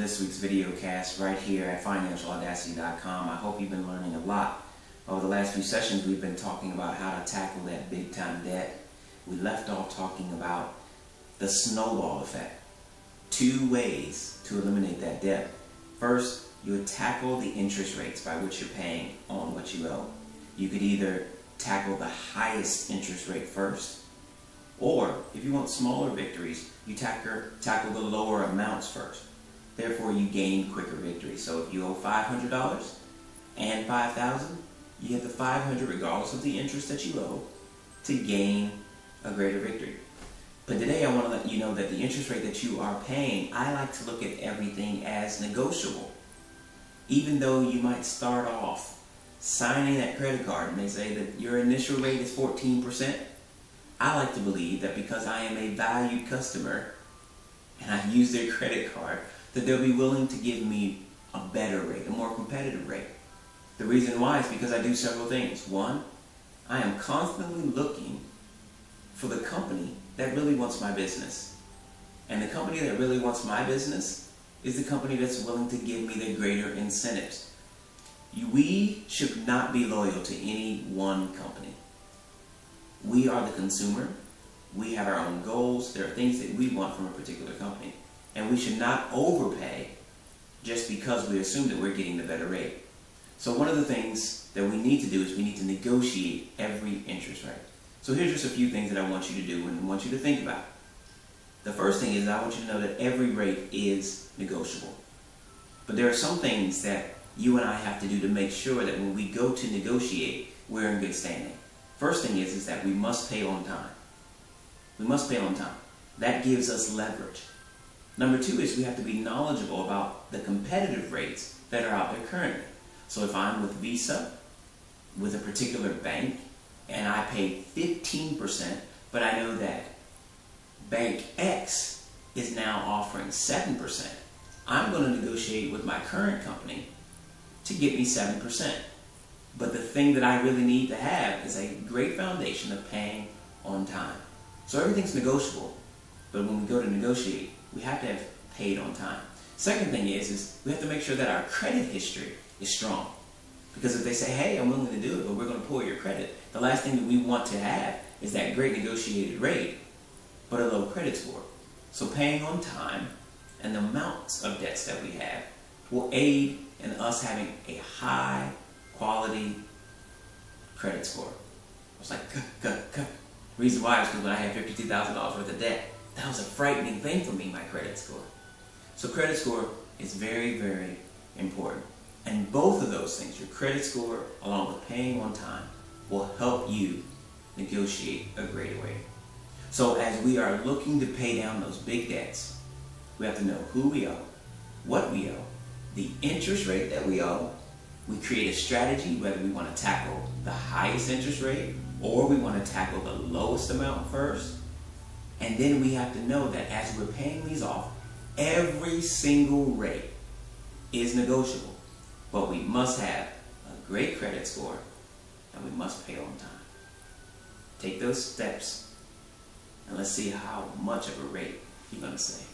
this week's video cast right here at financialaudacity.com. I hope you've been learning a lot. Over the last few sessions, we've been talking about how to tackle that big-time debt. We left off talking about the snowball effect. 2 ways to eliminate that debt. First, you would tackle the interest rates by which you're paying on what you owe. You could either tackle the highest interest rate first, or if you want smaller victories, you tackle the lower amounts first. Therefore, you gain quicker victories. So if you owe $500 and $5,000, you get the $500 regardless of the interest that you owe to gain a greater victory. But today I want to let you know that the interest rate that you are paying, I like to look at everything as negotiable. Even though you might start off signing that credit card and they say that your initial rate is 14%, I like to believe that because I am a valued customer and I use their credit card, that they'll be willing to give me a better rate, a more competitive rate. The reason why is because I do several things. One, I am constantly looking for the company that really wants my business. And the company that really wants my business is the company that's willing to give me the greater incentives. We should not be loyal to any one company. We are the consumer. We have our own goals. There are things that we want from a particular company. And we should not overpay just because we assume that we're getting the better rate. So one of the things that we need to do is we need to negotiate every interest rate. So here's just a few things that I want you to do and I want you to think about. The first thing is I want you to know that every rate is negotiable. But there are some things that you and I have to do to make sure that when we go to negotiate, we're in good standing. First thing is that we must pay on time. We must pay on time. That gives us leverage. Number 2 is we have to be knowledgeable about the competitive rates that are out there currently. So if I'm with Visa, with a particular bank, and I pay 15%, but I know that Bank X is now offering 7%, I'm going to negotiate with my current company to get me 7%. But the thing that I really need to have is a great foundation of paying on time. So everything's negotiable, but when we go to negotiate, we have to have paid on time. Second thing is we have to make sure that our credit history is strong. Because if they say, hey, I'm willing to do it, but we're going to pull your credit, the last thing that we want to have is that great negotiated rate, but a low credit score. So paying on time and the amounts of debts that we have will aid in us having a high quality credit score. I was like, cut. Reason why is because when I had $52,000 worth of debt, that was a frightening thing for me, my credit score. So credit score is very, very important. And both of those things, your credit score along with paying on time, will help you negotiate a greater rate. So as we are looking to pay down those big debts, we have to know who we owe, what we owe, the interest rate that we owe. We create a strategy whether we want to tackle the highest interest rate or we want to tackle the lowest amount first. And then we have to know that as we're paying these off, every single rate is negotiable. But we must have a great credit score and we must pay on time. Take those steps and let's see how much of a rate you're going to save.